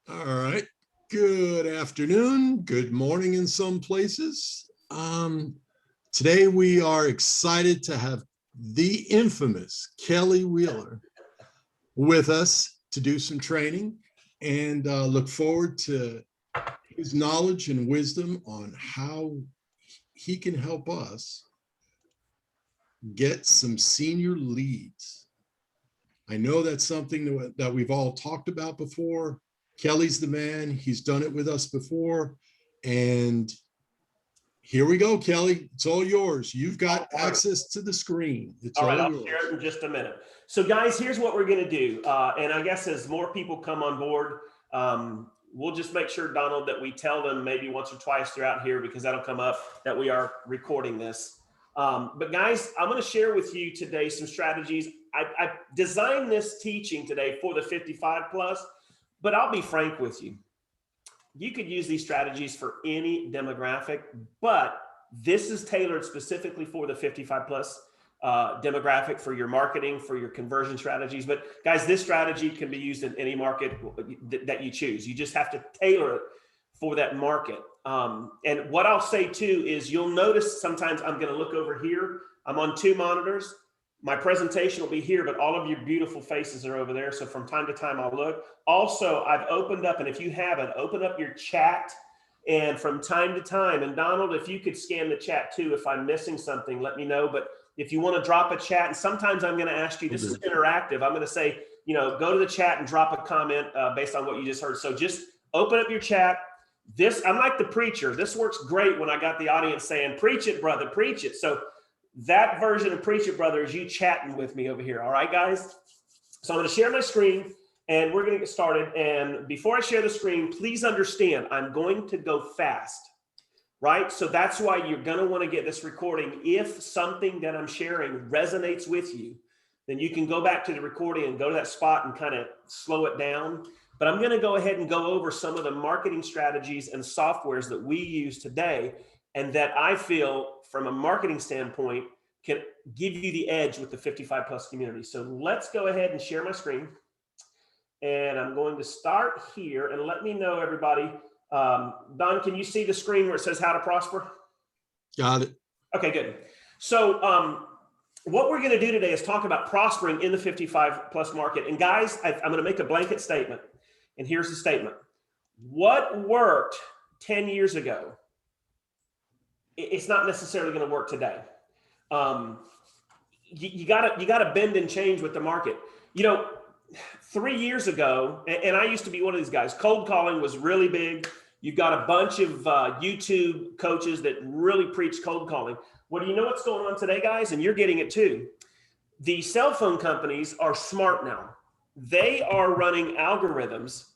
All right. Good afternoon. Good morning in some places. Today we are excited to have the infamous Kelly Wheeler with us to do some training and look forward to his knowledge and wisdom on how he can help us get some senior leads. I know that's something that we've all talked about before. Kelly's the man. He's done it with us before. And here we go, Kelly. It's all yours. You've got access to the screen. It's All right, all I'll yours. share it in just a minute. So guys, here's what we're gonna do. And I guess as more people come on board, we'll just make sure, Donald, that we tell them maybe once or twice throughout here, because that'll come up, that we are recording this. But guys, I'm gonna share with you today some strategies. I designed this teaching today for the 55 plus, but I'll be frank with you. You could use these strategies for any demographic, but this is tailored specifically for the 55 plus demographic, for your marketing, for your conversion strategies. But guys, this strategy can be used in any market that you choose. You just have to tailor it for that market. And what I'll say too is, you'll notice sometimes I'm going to look over here. I'm on two monitors. My presentation will be here, but all of your beautiful faces are over there. So from time to time, I'll look. Also, I've opened up, and if you haven't, open up your chat. And from time to time, and Donald, if you could scan the chat too, if I'm missing something, let me know. But if you want to drop a chat, and sometimes I'm going to ask you, this is interactive. I'm going to say, go to the chat and drop a comment based on what you just heard. So just open up your chat. I'm like the preacher. This works great when I got the audience saying, preach it, brother, preach it. So that version of Preach It, Brother, is you chatting with me over here. All right, guys? So I'm going to share my screen, and we're going to get started. And before I share the screen, please understand, I'm going to go fast, right? So that's why you're going to want to get this recording. If something that I'm sharing resonates with you, then you can go back to the recording and go to that spot and kind of slow it down. But I'm going to go ahead and go over some of the marketing strategies and softwares that we use today, and that I feel from a marketing standpoint can give you the edge with the 55 plus community. So let's go ahead and share my screen. And I'm going to start here, and let me know, everybody. Don, can you see the screen where it says how to prosper? Got it. Okay, good. So what we're going to do today is talk about prospering in the 55 plus market. And guys, I'm going to make a blanket statement. And here's the statement. What worked 10 years ago, it's not necessarily going to work today. You gotta bend and change with the market. 3 years ago, and I used to be one of these guys, cold calling was really big. You've got a bunch of YouTube coaches that really preach cold calling. Well, do you know what's going on today, guys? And you're getting it too. The cell phone companies are smart now. They are running algorithms,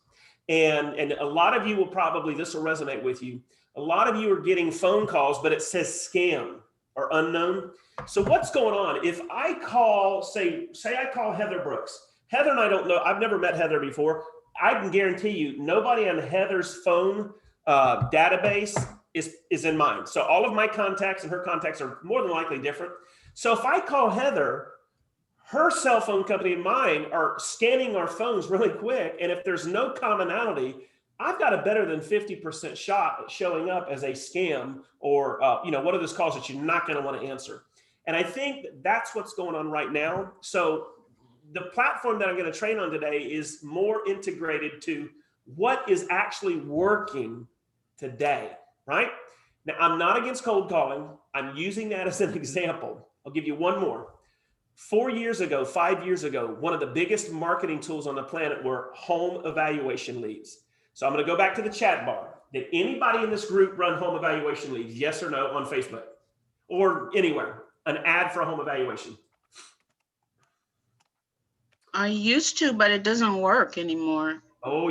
and a lot of you will probably, this will resonate with you. A lot of you are getting phone calls, but it says scam or unknown. So what's going on? If I call, say I call Heather Brooks. Heather and I don't know, I've never met Heather before. I can guarantee you nobody on Heather's phone database is in mine. So all of my contacts and her contacts are more than likely different. So if I call Heather, her cell phone company and mine are scanning our phones really quick. And if there's no commonality, I've got a better than 50% shot at showing up as a scam or, one of those calls that you're not going to want to answer. And I think that's what's going on right now. So the platform that I'm going to train on today is more integrated to what is actually working today, right? Now, I'm not against cold calling. I'm using that as an example. I'll give you one more. 4 years ago, 5 years ago, one of the biggest marketing tools on the planet were home evaluation leads. So I'm going to go back to the chat bar. Did anybody in this group run home evaluation leads? Yes or no on Facebook or anywhere? An ad for a home evaluation? I used to, but it doesn't work anymore. Oh,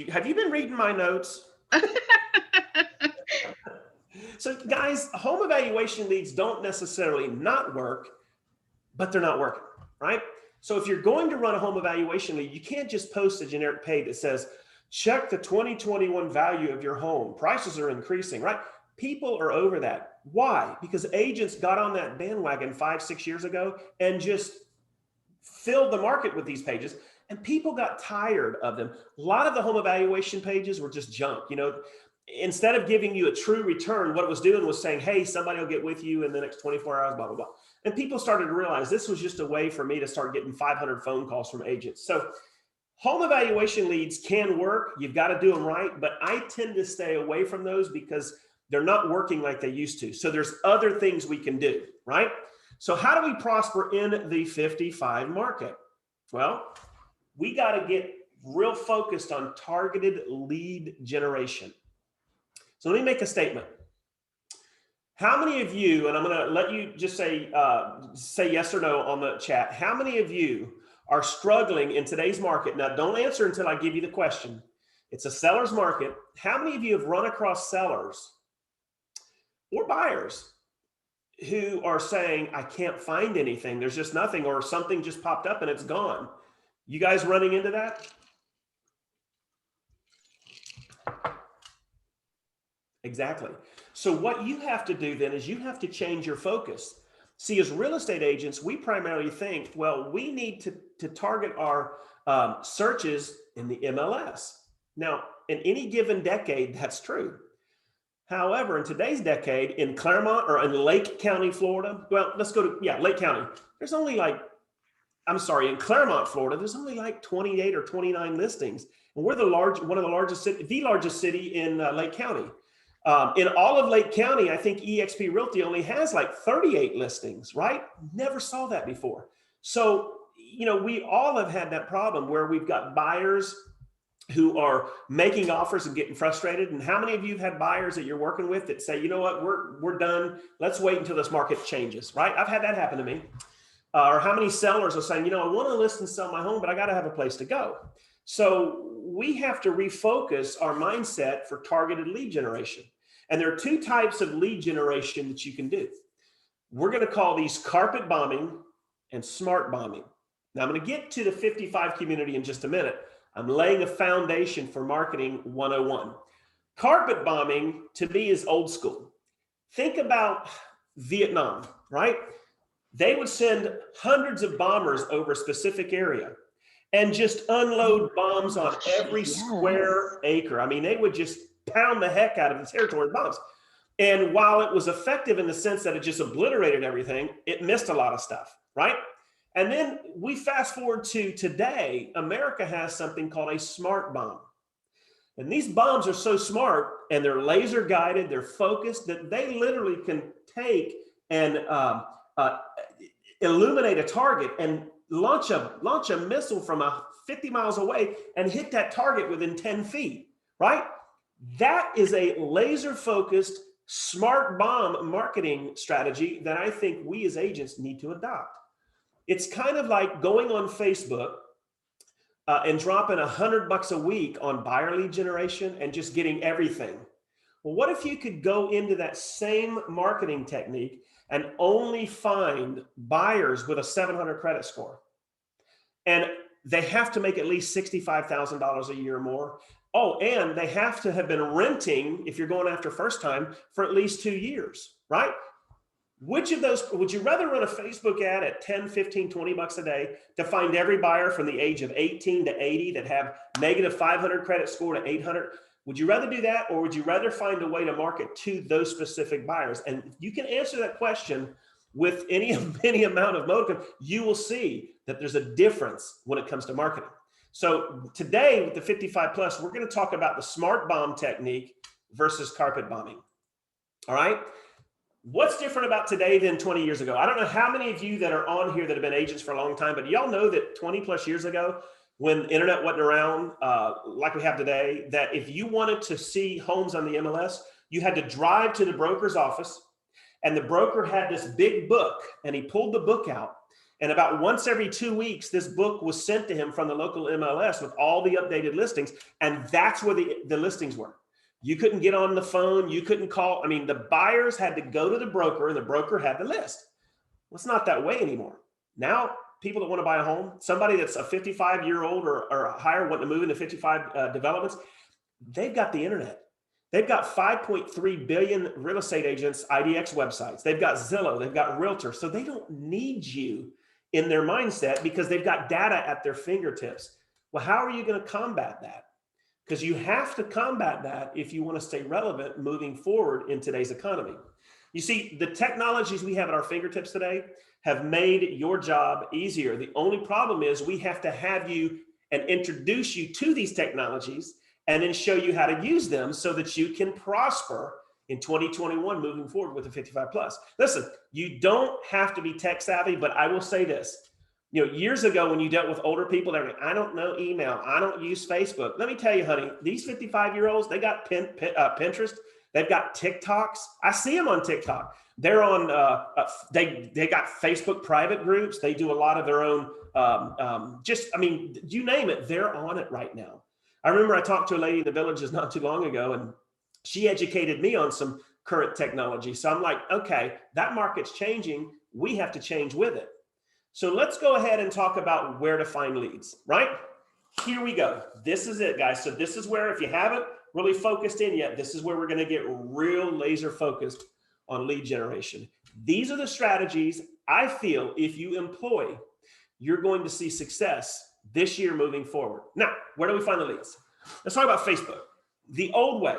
have you been reading my notes? So guys, home evaluation leads don't necessarily not work, but they're not working, right? So if you're going to run a home evaluation lead, you can't just post a generic page that says, check the 2021 value of your home. Prices are increasing, right? People are over that. Why? Because agents got on that bandwagon 5-6 years ago and just filled the market with these pages. And people got tired of them. A lot of the home evaluation pages were just junk. Instead of giving you a true return, what it was doing was saying, hey, somebody will get with you in the next 24 hours, blah, blah, blah. And people started to realize this was just a way for me to start getting 500 phone calls from agents. So home evaluation leads can work. You've got to do them right. But I tend to stay away from those because they're not working like they used to. So there's other things we can do, right? So how do we prosper in the 55 market? Well, we got to get real focused on targeted lead generation. So let me make a statement. How many of you, and I'm going to let you just say yes or no on the chat. How many of you are struggling in today's market? Now, don't answer until I give you the question. It's a seller's market. How many of you have run across sellers or buyers who are saying, I can't find anything. There's just nothing, or something just popped up and it's gone. You guys running into that? Exactly. So what you have to do then is you have to change your focus. See, as real estate agents, we primarily think, well, we need to target our searches in the MLS. Now, in any given decade, that's true. However, in today's decade, in Claremont or in Lake County, Florida, well, let's go to, Lake County. There's only in Claremont, Florida, there's only like 28 or 29 listings. And we're the largest city in Lake County. In all of Lake County, I think eXp Realty only has like 38 listings, right? Never saw that before. So, we all have had that problem where we've got buyers who are making offers and getting frustrated. And how many of you have had buyers that you're working with that say, you know what, we're done. Let's wait until this market changes, right? I've had that happen to me. Or how many sellers are saying, I want to list and sell my home, but I got to have a place to go. So we have to refocus our mindset for targeted lead generation. And there are two types of lead generation that you can do. We're going to call these carpet bombing and smart bombing. Now I'm going to get to the 55 community in just a minute. I'm laying a foundation for marketing 101. Carpet bombing to me is old school. Think about Vietnam, right? They would send hundreds of bombers over a specific area and just unload bombs on every square acre. I mean, they would just pound the heck out of the territory with bombs. And while it was effective in the sense that it just obliterated everything, it missed a lot of stuff, right? And then we fast forward to today, America has something called a smart bomb. And these bombs are so smart and they're laser guided, they're focused, that they literally can take and illuminate a target and launch a missile from 50 miles away and hit that target within 10 feet, right? That is a laser focused smart bomb marketing strategy that I think we as agents need to adopt. It's kind of like going on Facebook and dropping $100 a week on buyer lead generation and just getting everything. Well, what if you could go into that same marketing technique and only find buyers with a 700 credit score? And they have to make at least $65,000 a year or more. Oh, and they have to have been renting, if you're going after first time, for at least 2 years, right? Which of those, would you rather run a Facebook ad at 10, 15, 20 bucks a day to find every buyer from the age of 18 to 80 that have negative 500 credit score to 800? Would you rather do that, or would you rather find a way to market to those specific buyers? And you can answer that question with any amount of modicum. You will see that there's a difference when it comes to marketing. So today with the 55 plus, we're going to talk about the smart bomb technique versus carpet bombing. All right. What's different about today than 20 years ago? I don't know how many of you that are on here that have been agents for a long time, but y'all know that 20 plus years ago, when the internet wasn't around like we have today, that if you wanted to see homes on the MLS, you had to drive to the broker's office, and the broker had this big book, and he pulled the book out. And about once every 2 weeks, this book was sent to him from the local MLS with all the updated listings. And that's where the listings were. You couldn't get on the phone. You couldn't call. I mean, the buyers had to go to the broker, and the broker had the list. Well, it's not that way anymore. Now, people that want to buy a home, somebody that's a 55-year-old or higher wanting to move into 55 developments, they've got the internet. They've got 5.3 billion real estate agents, IDX websites. They've got Zillow. They've got Realtor. So they don't need you in their mindset because they've got data at their fingertips. Well, how are you going to combat that? Because you have to combat that if you want to stay relevant moving forward in today's economy. You see, the technologies we have at our fingertips today have made your job easier. The only problem is we have to have you and introduce you to these technologies and then show you how to use them so that you can prosper in 2021 moving forward with the 55 plus. Listen, you don't have to be tech savvy, but I will say this. You know, years ago when you dealt with older people, they're like, I don't know email, I don't use Facebook. Let me tell you, honey, these 55-year-olds, they got Pinterest, they've got TikToks. I see them on TikTok. They're on, they got Facebook private groups. They do a lot of their own, you name it, they're on it right now. I remember I talked to a lady in the Villages not too long ago, and she educated me on some current technology. So I'm like, okay, that market's changing. We have to change with it. So let's go ahead and talk about where to find leads, right? Here we go. This is it, guys. So this is where, if you haven't really focused in yet, this is where we're going to get real laser focused on lead generation. These are the strategies I feel if you employ, you're going to see success this year moving forward. Now, where do we find the leads? Let's talk about Facebook. The old way,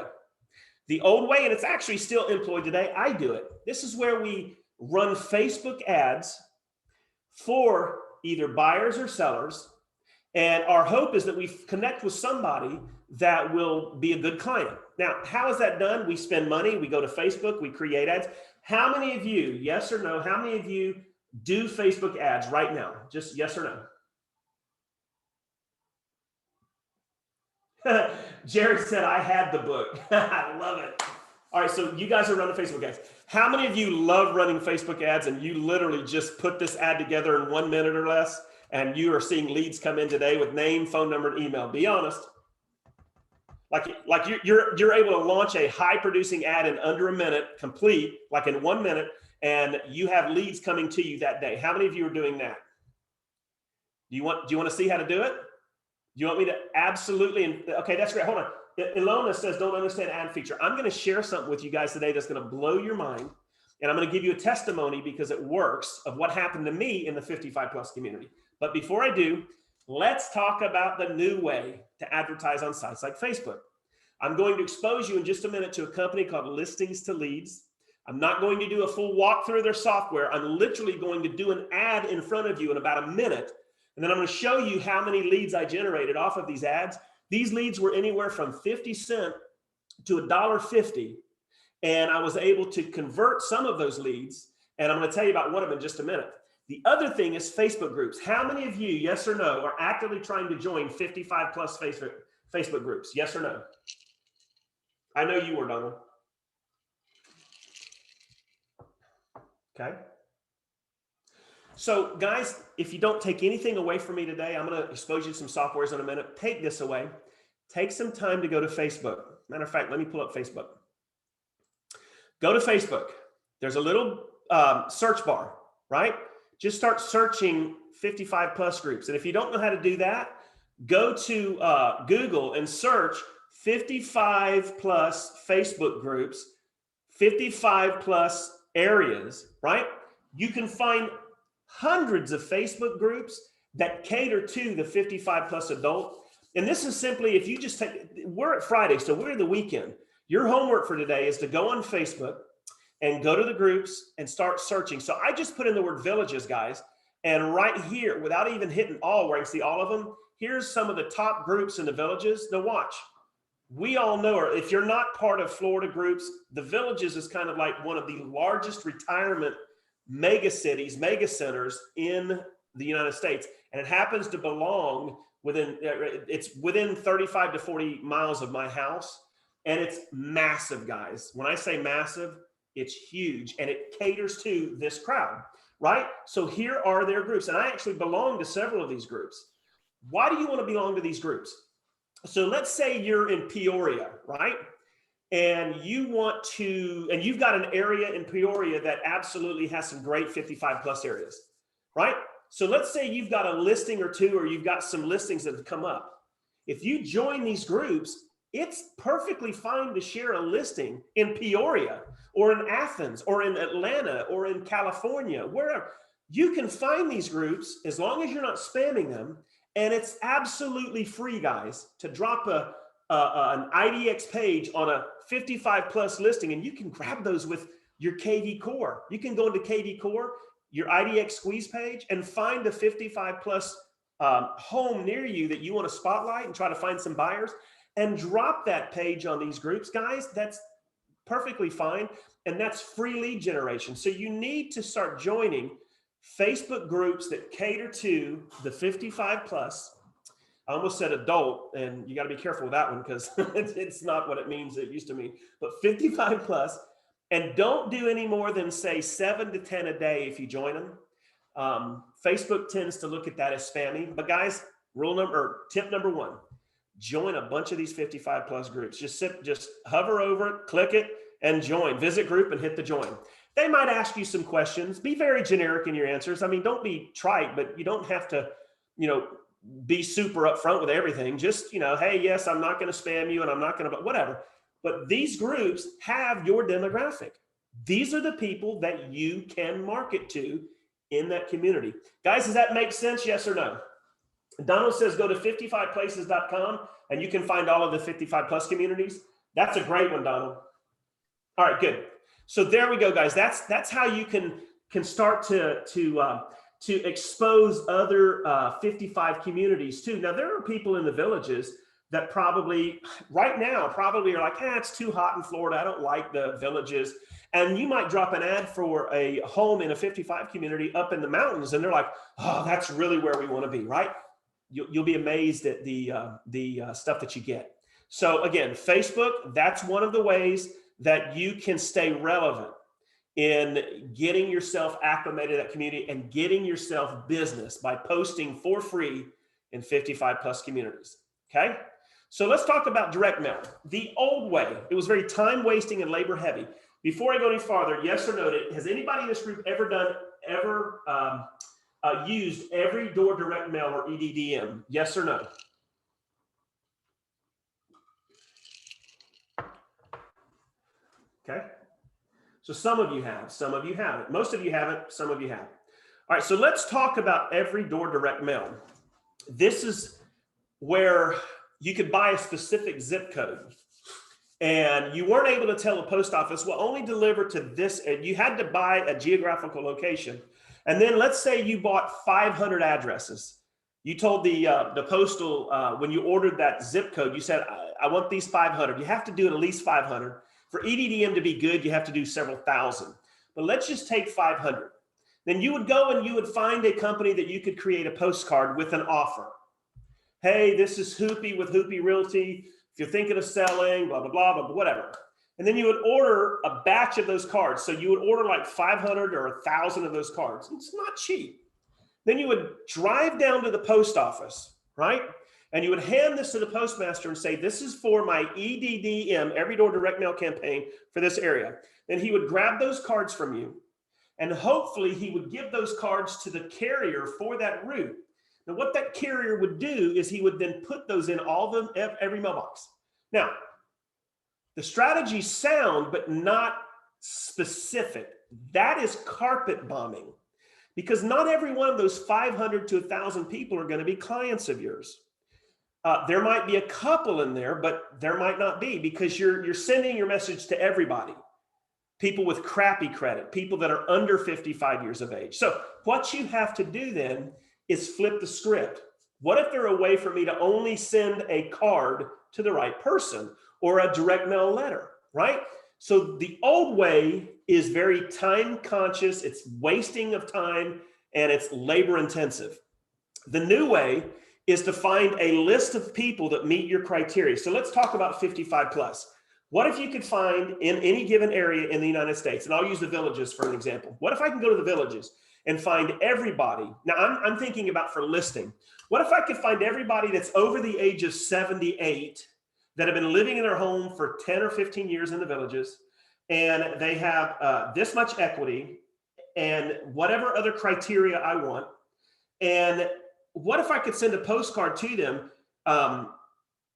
and it's actually still employed today. I do it. This is where we run Facebook ads for either buyers or sellers. And our hope is that we connect with somebody that will be a good client. Now, how is that done? We spend money, we go to Facebook, we create ads. How many of you, yes or no, how many of you do Facebook ads right now? Just yes or no. Jared said, I had the book. I love it. All right, so you guys are running Facebook ads. How many of you love running Facebook ads and you literally just put this ad together in 1 minute or less and you are seeing leads come in today with name, phone number, and email? Be honest. Like you're able to launch a high producing ad in under a minute, complete, like in 1 minute, and you have leads coming to you that day. How many of you are doing that? Do you want to see how to do it? Do you want me to absolutely? Okay, that's great. Hold on. Ilona says, don't understand ad feature. I'm going to share something with you guys today that's going to blow your mind. And I'm going to give you a testimony because it works of what happened to me in the 55 plus community. But before I do, let's talk about the new way to advertise on sites like Facebook. I'm going to expose you in just a minute to a company called Listings to Leads. I'm not going to do a full walkthrough of their software. I'm literally going to do an ad in front of you in about a minute. And then I'm going to show you how many leads I generated off of these ads. These leads were anywhere from 50 cents to $1.50. And I was able to convert some of those leads. And I'm going to tell you about one of them in just a minute. The other thing is Facebook groups. How many of you, yes or no, are actively trying to join 55 plus Facebook groups? Yes or no? I know you were, Donald. Okay. So guys, if you don't take anything away from me today, I'm going to expose you to some softwares in a minute. Take this away. Take some time to go to Facebook. Matter of fact, let me pull up Facebook. Go to Facebook. There's a little search bar, right? Just start searching 55 plus groups. And if you don't know how to do that, go to Google and search 55 plus Facebook groups, 55 plus areas, right? You can find hundreds of Facebook groups that cater to the 55 plus adult. And this is simply, if you just take, we're at Friday, so we're in the weekend. Your homework for today is to go on Facebook and go to the groups and start searching. So I just put in the word villages, guys. And right here, without even hitting all, where I can see all of them, here's some of the top groups in the villages. Now watch. We all know, or if you're not part of Florida groups, the villages is kind of like one of the largest retirement mega cities, mega centers in the United States. And it happens to belong it's within 35 to 40 miles of my house. And it's massive, guys. When I say massive, it's huge. And it caters to this crowd, right? So here are their groups. And I actually belong to several of these groups. Why do you want to belong to these groups? So let's say you're in Peoria, right? And you want to, and you've got an area in Peoria that absolutely has some great 55 plus areas, right? So let's say you've got a listing or two, or you've got some listings that have come up. If you join these groups, it's perfectly fine to share a listing in Peoria or in Athens or in Atlanta or in California, wherever. You can find these groups as long as you're not spamming them, And it's absolutely free, guys, to drop an IDX page on a 55 plus listing, and you can grab those with your KV Core. You can go into KV Core, your IDX squeeze page, and find a 55 plus home near you that you want to spotlight and try to find some buyers and drop that page on these groups, guys. That's perfectly fine. And that's free lead generation. So you need to start joining Facebook groups that cater to the 55 plus. I almost said adult, and you got to be careful with that one because it's not what it means it used to mean, but 55 plus, and don't do any more than say 7 to 10 a day if you join them. Facebook tends to look at that as spammy, but guys, tip number 1, join a bunch of these 55 plus groups. Just hover over it, click it, and join. Visit group and hit the join. They might ask you some questions. Be very generic in your answers. I mean, don't be trite, but you don't have to, be super upfront with everything. Just, hey, yes, I'm not going to spam you and I'm not going to, whatever. But these groups have your demographic. These are the people that you can market to in that community. Guys, does that make sense? Yes or no? Donald says go to 55places.com and you can find all of the 55 plus communities. That's a great one, Donald. All right, good. So there we go, guys. That's how you can start to expose other 55 communities too. Now, there are people in the villages that probably right now are like, it's too hot in Florida. I don't like the villages. And you might drop an ad for a home in a 55 community up in the mountains. And they're like, oh, that's really where we want to be, right? You'll be amazed at the stuff that you get. So again, Facebook, that's one of the ways that you can stay relevant in getting yourself acclimated to that community and getting yourself business by posting for free in 55 plus communities. Okay. So let's talk about direct mail. The old way, it was very time wasting and labor heavy. Before I go any farther, yes or no, has anybody in this group ever used every door direct mail or EDDM? Yes or no? Okay. So some of you have, some of you haven't. Most of you haven't, some of you have. All right, so let's talk about every door direct mail. This is where you could buy a specific zip code and you weren't able to tell a post office, well, only deliver to this, and you had to buy a geographical location. And then let's say you bought 500 addresses. You told the postal, when you ordered that zip code, you said, I want these 500. You have to do at least 500. For EDDM to be good, you have to do several thousand. But let's just take 500. Then you would go and you would find a company that you could create a postcard with an offer. Hey, this is Hoopy with Hoopy Realty. If you're thinking of selling, blah, blah, blah, blah, whatever. And then you would order a batch of those cards. So you would order like 500 or 1,000 of those cards. It's not cheap. Then you would drive down to the post office, right? And you would hand this to the postmaster and say, this is for my EDDM, every door direct mail campaign for this area. Then he would grab those cards from you, and hopefully he would give those cards to the carrier for that route. Now, what that carrier would do is he would then put those in every mailbox. Now, the strategy's sound, but not specific. That is carpet bombing, because not every one of those 500 to 1,000 people are going to be clients of yours. There might be a couple in there, but there might not be, because you're sending your message to everybody. People with crappy credit, people that are under 55 years of age. So what you have to do then is flip the script. What if there a way for me to only send a card to the right person or a direct mail letter, right? So the old way is very time conscious, it's wasting of time, and it's labor intensive. The new way is to find a list of people that meet your criteria. So let's talk about 55 plus. What if you could find in any given area in the United States, and I'll use the villages for an example. What if I can go to the villages and find everybody? Now I'm thinking about for listing. What if I could find everybody that's over the age of 78 that have been living in their home for 10 or 15 years in the villages, and they have this much equity and whatever other criteria I want, and what if I could send a postcard to them?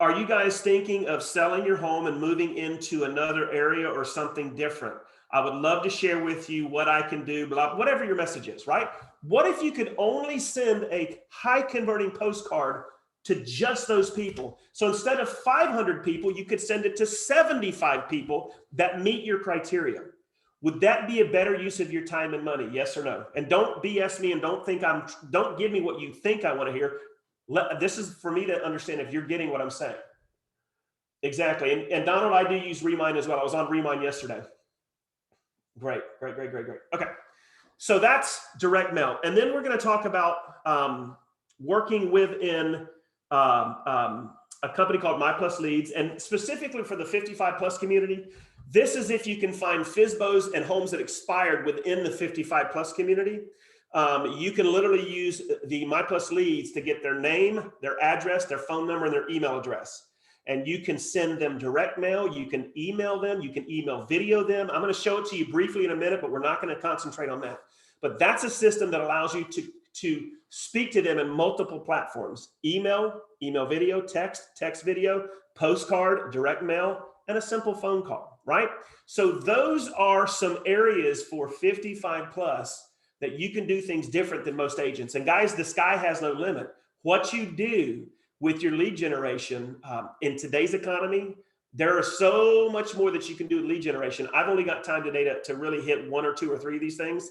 Are you guys thinking of selling your home and moving into another area or something different? I would love to share with you what I can do, blah, whatever your message is, right? What if you could only send a high converting postcard to just those people? So instead of 500 people, you could send it to 75 people that meet your criteria. Would that be a better use of your time and money? Yes or no? And don't BS me and don't give me what you think I want to hear. This is for me to understand if you're getting what I'm saying. Exactly. And Donald, I do use Remind as well. I was on Remind yesterday. Great. Okay. So that's direct mail. And then we're going to talk about working within a company called My Plus Leads, and specifically for the 55 plus community. This is if you can find FSBOs and homes that expired within the 55 plus community. You can literally use the My Plus Leads to get their name, their address, their phone number, and their email address. And you can send them direct mail. You can email them. You can email video them. I'm going to show it to you briefly in a minute, but we're not going to concentrate on that. But that's a system that allows you to speak to them in multiple platforms: email video, text video, postcard, direct mail, and a simple phone call, right? So those are some areas for 55 plus that you can do things different than most agents. And guys, the sky has no limit. What you do with your lead generation in today's economy, there are so much more that you can do with lead generation. I've only got time today to really hit 1 or 2 or 3 of these things.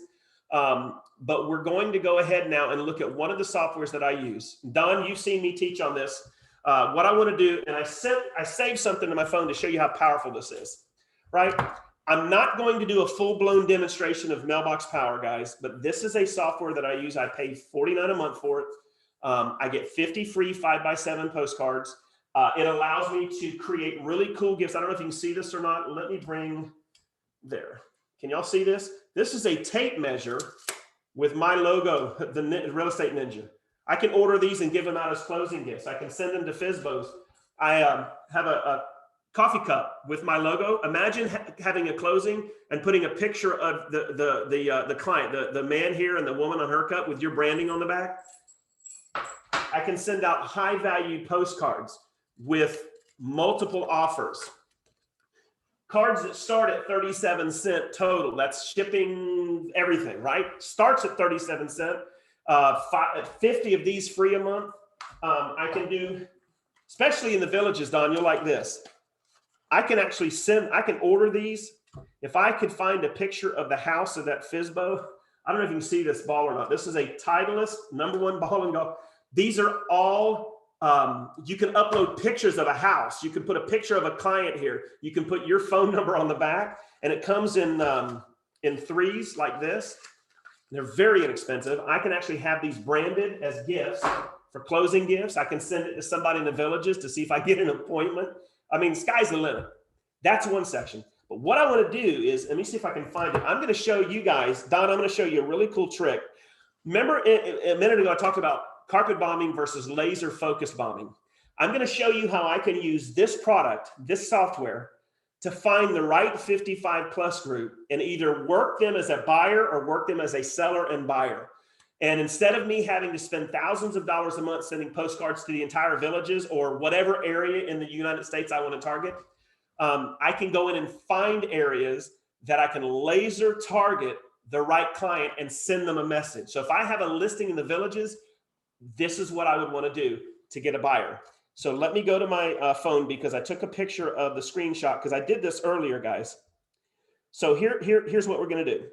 But we're going to go ahead now and look at one of the softwares that I use. Don, you've seen me teach on this. What I want to do, and I saved something to my phone to show you how powerful this is, right? I'm not going to do a full-blown demonstration of Mailbox Power, guys, but this is a software that I use. I pay $49 a month for it. I get 50 free 5x7 postcards. It allows me to create really cool gifts. I don't know if you can see this or not. Let me bring there. Can y'all see this? This is a tape measure with my logo, the Real Estate Ninja. I can order these and give them out as closing gifts. I can send them to FSBOs. I have a coffee cup with my logo. Imagine having a closing and putting a picture of the client, the man here and the woman on her cup with your branding on the back. I can send out high value postcards with multiple offers. Cards that start at 37 cents total. That's shipping, everything, right? Starts at 37 cents. 50 of these free a month. I can do, especially in the villages, Don, you'll like this. I can actually I can order these. If I could find a picture of the house of that FSBO, I don't know if you can see this ball or not. This is a Titleist #1 ball and golf. These are all, you can upload pictures of a house. You can put a picture of a client here. You can put your phone number on the back, and it comes in 3s like this. They're very inexpensive. I can actually have these branded as gifts for closing gifts. I can send it to somebody in the villages to see if I get an appointment. I mean, sky's the limit. That's one section. But what I want to do is, let me see if I can find it. I'm going to show you guys, Don, I'm going to show you a really cool trick. Remember a minute ago, I talked about carpet bombing versus laser focus bombing. I'm going to show you how I can use this product, this software, to find the right 55 plus group and either work them as a buyer or work them as a seller and buyer. And instead of me having to spend thousands of dollars a month sending postcards to the entire villages or whatever area in the United States I want to target, I can go in and find areas that I can laser target the right client and send them a message. So if I have a listing in the villages, this is what I would want to do to get a buyer. So let me go to my phone because I took a picture of the screenshot because I did this earlier, guys. So here's what we're going to do.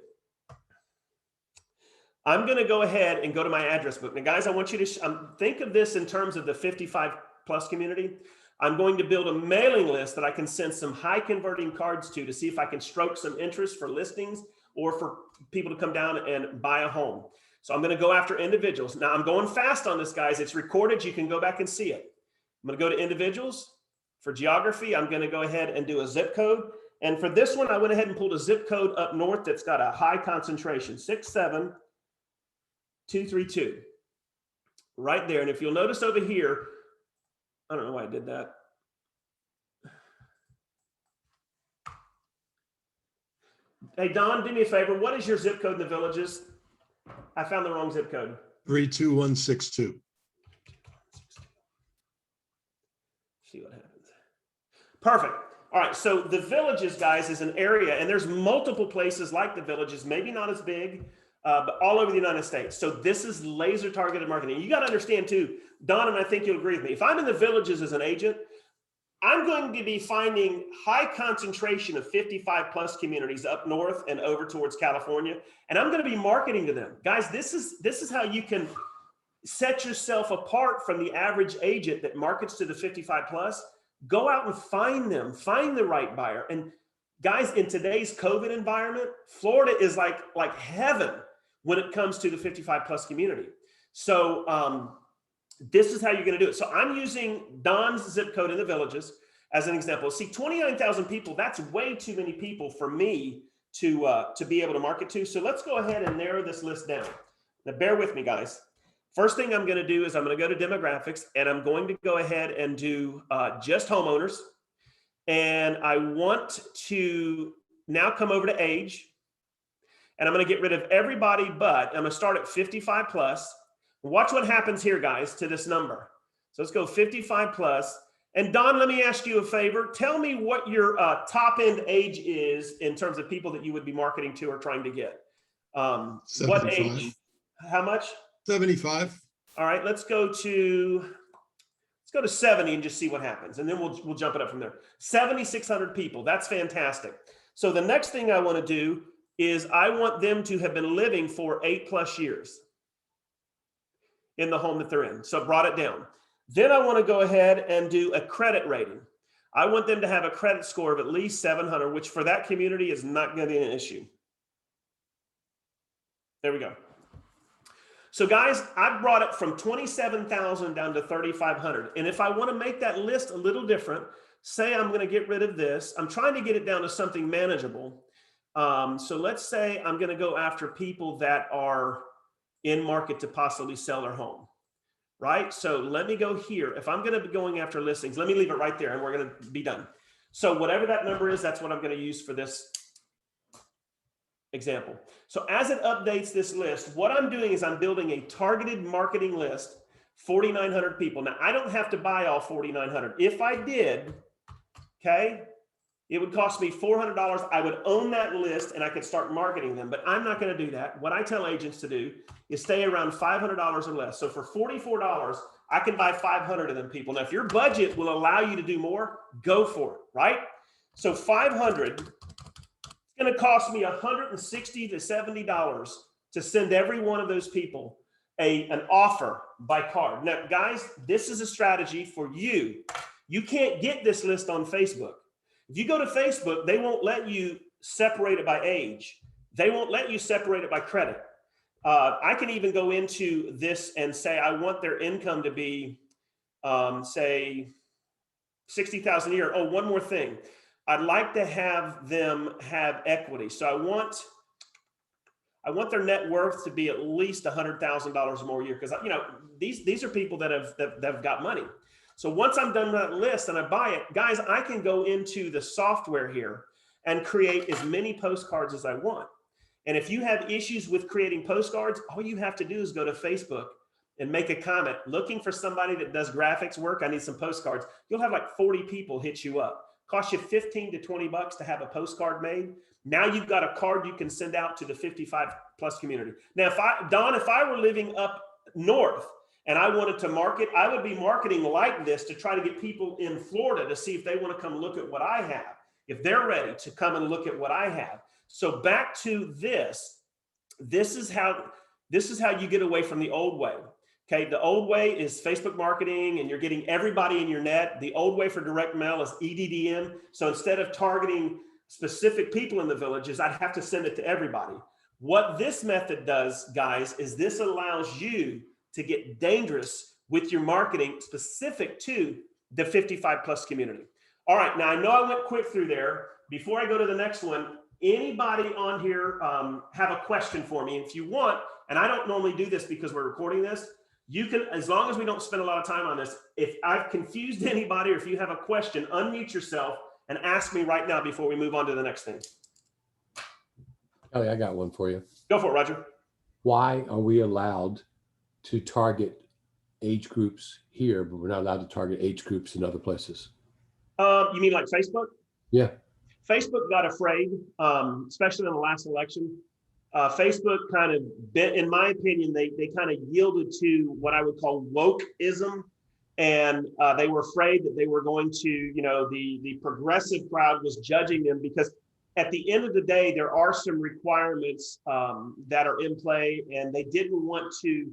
I'm going to go ahead and go to my address book. Now, guys, I want you to think of this in terms of the 55 plus community. I'm going to build a mailing list that I can send some high converting cards to see if I can stroke some interest for listings or for people to come down and buy a home. So I'm going to go after individuals. Now I'm going fast on this, guys. It's recorded. You can go back and see it. I'm going to go to individuals. For geography, I'm going to go ahead and do a zip code. And for this one, I went ahead and pulled a zip code up north that's got a high concentration, 67232. Right there. And if you'll notice over here, I don't know why I did that. Hey, Don, do me a favor. What is your zip code in the villages? I found the wrong zip code. 32162. See what happens. Perfect. All right, so the Villages, guys, is an area, and there's multiple places like the Villages, maybe not as big, but all over the United States. So this is laser targeted marketing. You got to understand too, Don, and I think you'll agree with me. If I'm in the Villages as an agent, I'm going to be finding high concentration of 55 plus communities up north and over towards California, and I'm going to be marketing to them. Guys, this is how you can set yourself apart from the average agent that markets to the 55 plus. Go out and find them, find the right buyer. And guys, in today's COVID environment, Florida is like heaven when it comes to the 55 plus community. So this is how you're going to do it. So I'm using Don's zip code in the Villages as an example. See, 29,000 people, that's way too many people for me to be able to market to. So let's go ahead and narrow this list down. Now, bear with me, guys. First thing I'm going to do is I'm going to go to demographics, and I'm going to go ahead and do just homeowners. And I want to now come over to age, and I'm going to get rid of everybody, but I'm going to start at 55 plus. Watch what happens here, guys, to this number. So let's go 55 plus. And Don, let me ask you a favor. Tell me what your top end age is in terms of people that you would be marketing to or trying to get. What age? How much? 75. All right, let's go to 70 and just see what happens. And then we'll jump it up from there. 7,600 people. That's fantastic. So the next thing I want to do is I want them to have been living for 8+ years in the home that they're in. So brought it down. Then I want to go ahead and do a credit rating. I want them to have a credit score of at least 700, which for that community is not going to be an issue. There we go. So guys, I brought it from 27,000 down to 3,500. And if I want to make that list a little different, say I'm going to get rid of this. I'm trying to get it down to something manageable. So let's say I'm going to go after people that are in market to possibly sell their home, right? So let me go here. If I'm going to be going after listings, let me leave it right there and we're going to be done. So whatever that number is, that's what I'm going to use for this example. So as it updates this list, what I'm doing is I'm building a targeted marketing list, 4,900 people. Now I don't have to buy all 4,900. If I did, okay, it would cost me $400. I would own that list and I could start marketing them, but I'm not going to do that. What I tell agents to do is stay around $500 or less. So for $44, I can buy 500 of them people. Now, if your budget will allow you to do more, go for it, right? So 500, it's going to cost me $160 to $70 to send every one of those people an offer by card. Now, guys, this is a strategy for you. You can't get this list on Facebook. If you go to Facebook, they won't let you separate it by age. They won't let you separate it by credit. I can even go into this and say, I want their income to be, say, 60,000 a year. Oh, one more thing. I'd like to have them have equity. So I want their net worth to be at least $100,000 more a year. Because, you know, these are people that have got money. So once I'm done with that list and I buy it, guys, I can go into the software here and create as many postcards as I want. And if you have issues with creating postcards, all you have to do is go to Facebook and make a comment looking for somebody that does graphics work. I need some postcards. You'll have like 40 people hit you up. Cost you 15 to 20 bucks to have a postcard made. Now you've got a card you can send out to the 55 plus community. Now, if I were living up north and I wanted to market, I would be marketing like this to try to get people in Florida to see if they want to come look at what I have, if they're ready to come and look at what I have. So back to this is how you get away from the old way. Okay, the old way is Facebook marketing and you're getting everybody in your net. The old way for direct mail is EDDM. So instead of targeting specific people in the villages, I'd have to send it to everybody. What this method does, guys, is this allows you to get dangerous with your marketing specific to the 55 plus community. All right, now I know I went quick through there. Before I go to the next one, anybody on here have a question for me? If you want, and I don't normally do this because we're recording this, you can, as long as we don't spend a lot of time on this, if I've confused anybody or if you have a question, unmute yourself and ask me right now before we move on to the next thing. Kelly, I got one for you. Go for it, Roger. Why are we allowed to target age groups here, but we're not allowed to target age groups in other places? You mean like Facebook? Yeah. Facebook got afraid, especially in the last election. Facebook kind of bit, in my opinion, they kind of yielded to what I would call wokeism. And they were afraid that they were going to, the progressive crowd was judging them, because at the end of the day, there are some requirements that are in play, and they didn't want to,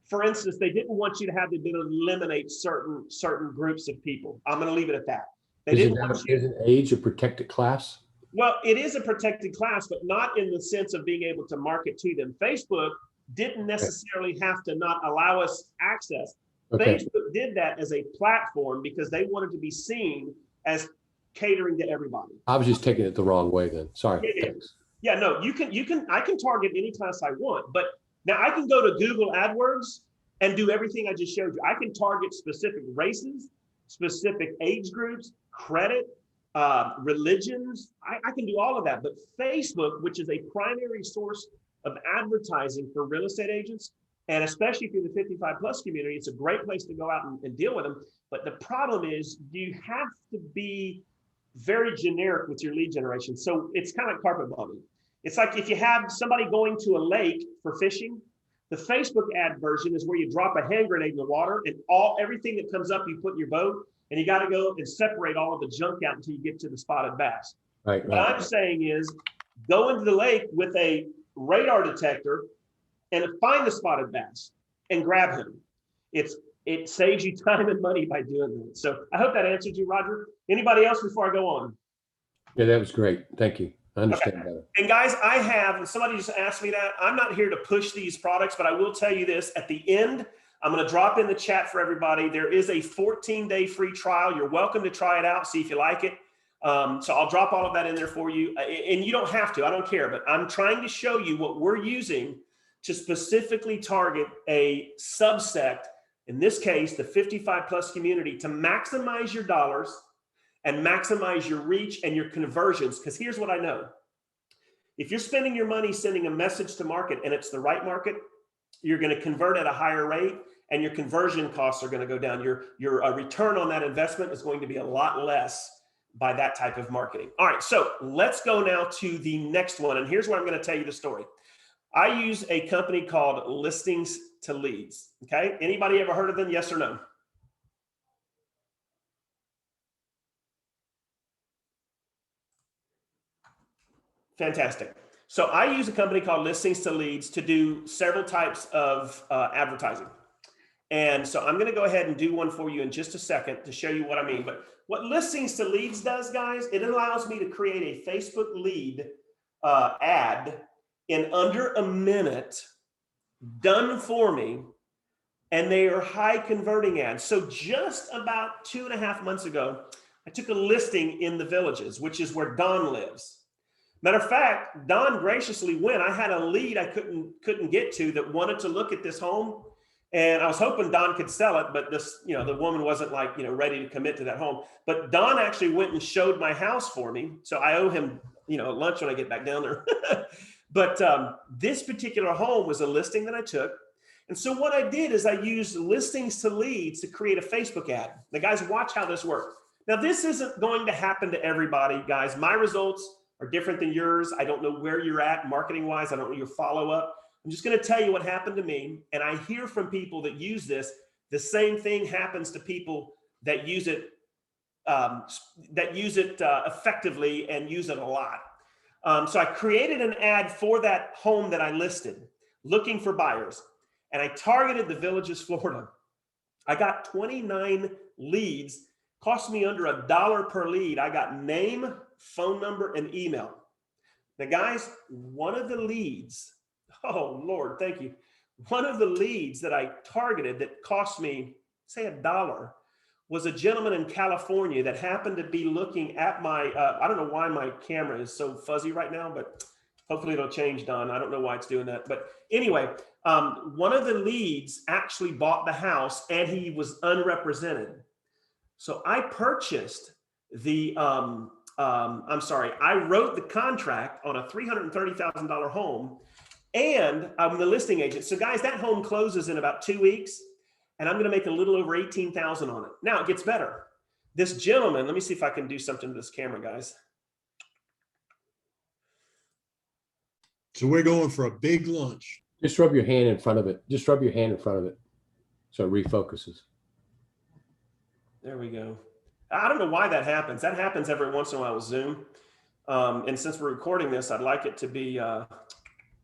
for instance, they didn't want you to have the ability to eliminate certain groups of people. I'm going to leave it at that. They didn't want you. Isn't age a protected class? Well, it is a protected class, but not in the sense of being able to market to them. Facebook didn't necessarily have to not allow us access. Okay. Facebook did that as a platform because they wanted to be seen as catering to everybody. I was just taking it the wrong way then. Sorry. Yeah, yeah, no, I can target any class I want, but now I can go to Google AdWords and do everything I just showed you. I can target specific races, specific age groups, credit, religions. I can do all of that. But Facebook, which is a primary source of advertising for real estate agents, and especially if you're in the 55 plus community, it's a great place to go out and deal with them. But the problem is you have to be very generic with your lead generation. So it's kind of like carpet bombing. It's like if you have somebody going to a lake for fishing, the Facebook ad version is where you drop a hand grenade in the water and everything that comes up, you put in your boat, and you got to go and separate all of the junk out until you get to the spotted bass. Right. What I'm saying is go into the lake with a radar detector and find the spotted bass and grab him. It saves you time and money by doing that. So I hope that answered you, Roger. Anybody else before I go on? Yeah, that was great. Thank you. I understand better. And guys, and somebody just asked me that. I'm not here to push these products, but I will tell you this. At the end, I'm going to drop in the chat for everybody. There is a 14-day free trial. You're welcome to try it out, see if you like it. So I'll drop all of that in there for you. And you don't have to. I don't care. But I'm trying to show you what we're using to specifically target a subsect, in this case, the 55 plus community, to maximize your dollars and maximize your reach and your conversions. Because here's what I know. If you're spending your money sending a message to market and it's the right market, you're going to convert at a higher rate and your conversion costs are going to go down. Your return on that investment is going to be a lot less by that type of marketing. All right, so let's go now to the next one. And here's where I'm going to tell you the story. I use a company called Listings to Leads. Okay, anybody ever heard of them? Yes or no? Fantastic. So I use a company called Listings to Leads to do several types of advertising. And so I'm going to go ahead and do one for you in just a second to show you what I mean. But what Listings to Leads does, guys, it allows me to create a Facebook lead ad in under a minute, done for me, and they are high converting ads. So just about 2.5 months ago, I took a listing in the Villages, which is where Don lives. Matter of fact, Don graciously went. I had a lead I couldn't get to that wanted to look at this home, and I was hoping Don could sell it, but this, the woman wasn't like, ready to commit to that home. But Don actually went and showed my house for me, so I owe him, lunch when I get back down there. But this particular home was a listing that I took, and so what I did is I used Listings to Leads to create a Facebook ad. Now, guys, watch how this works. Now, this isn't going to happen to everybody, guys. My results are different than yours. I don't know where you're at marketing-wise. I don't know your follow-up. I'm just going to tell you what happened to me. And I hear from people that use this. The same thing happens to people that use it effectively and use it a lot. So I created an ad for that home that I listed, looking for buyers. And I targeted the Villages, Florida. I got 29 leads, cost me under $1 per lead. I got name, phone number, and email. Now, guys, one of the leads, oh, Lord, thank you. One of the leads that I targeted that cost me, say, $1 was a gentleman in California that happened to be looking at my, I don't know why my camera is so fuzzy right now, but hopefully it'll change, Don. I don't know why it's doing that. But anyway, one of the leads actually bought the house and he was unrepresented. So I purchased the, I wrote the contract on a $330,000 home, and I'm the listing agent. So guys, that home closes in about 2 weeks, and I'm going to make a little over $18,000 on it. Now it gets better. This gentleman, let me see if I can do something to this camera, guys. So we're going for a big lunch. Just rub your hand in front of it. Just rub your hand in front of it so it refocuses. There we go. I don't know why that happens. That happens every once in a while with Zoom. And since we're recording this, I'd like it to be...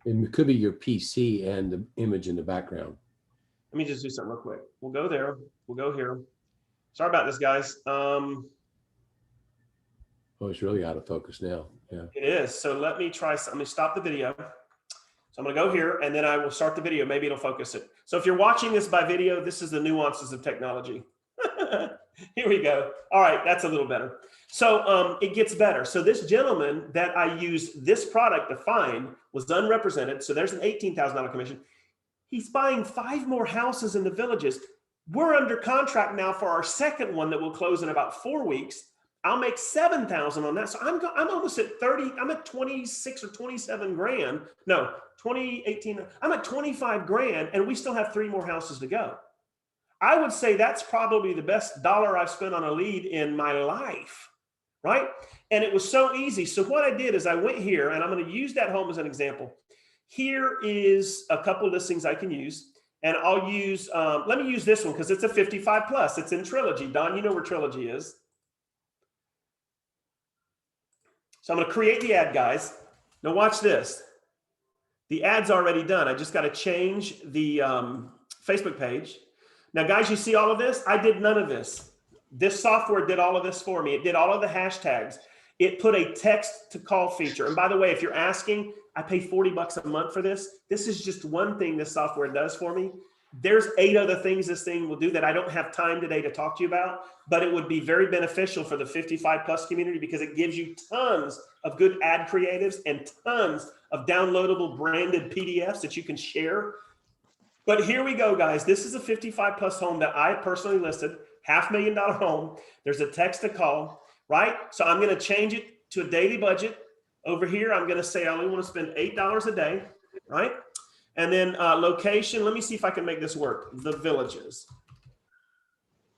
It could be your PC and the image in the background. Let me just do something real quick. We'll go there. We'll go here. Sorry about this, guys. Oh, it's really out of focus now. Yeah. It is. So let me try. Let me stop the video. So I'm going to go here and then I will start the video. Maybe it'll focus it. So if you're watching this by video, this is the nuances of technology. Here we go. All right. That's a little better. So it gets better. So this gentleman that I used this product to find was unrepresented. So there's an $18,000 commission. He's buying 5 more houses in the Villages. We're under contract now for our second one that will close in about 4 weeks. I'll make $7,000 on that. So I'm almost at 30. I'm at 26 or 27 grand. No, 2018. I'm at 25 grand and we still have 3 more houses to go. I would say that's probably the best dollar I've spent on a lead in my life, right? And it was so easy. So what I did is I went here and I'm going to use that home as an example. Here is a couple of listings I can use. And I'll use, let me use this one because it's a 55 plus. It's in Trilogy. Don, you know where Trilogy is. So I'm going to create the ad, guys. Now watch this. The ad's already done. I just got to change the Facebook page. Now, guys, you see all of this? I did none of this. This software did all of this for me. It did all of the hashtags. It put a text to call feature. And by the way, if you're asking, I pay $40 a month for this. This is just one thing this software does for me. There's 8 other things this thing will do that I don't have time today to talk to you about, but it would be very beneficial for the 55 plus community because it gives you tons of good ad creatives and tons of downloadable branded PDFs that you can share. But here we go, guys. This is a 55 plus home that I personally listed, $500,000 home. There's a text to call, right? So I'm going to change it to a daily budget. Over here, I'm going to say I only want to spend $8 a day, right? And then location, let me see if I can make this work. The Villages.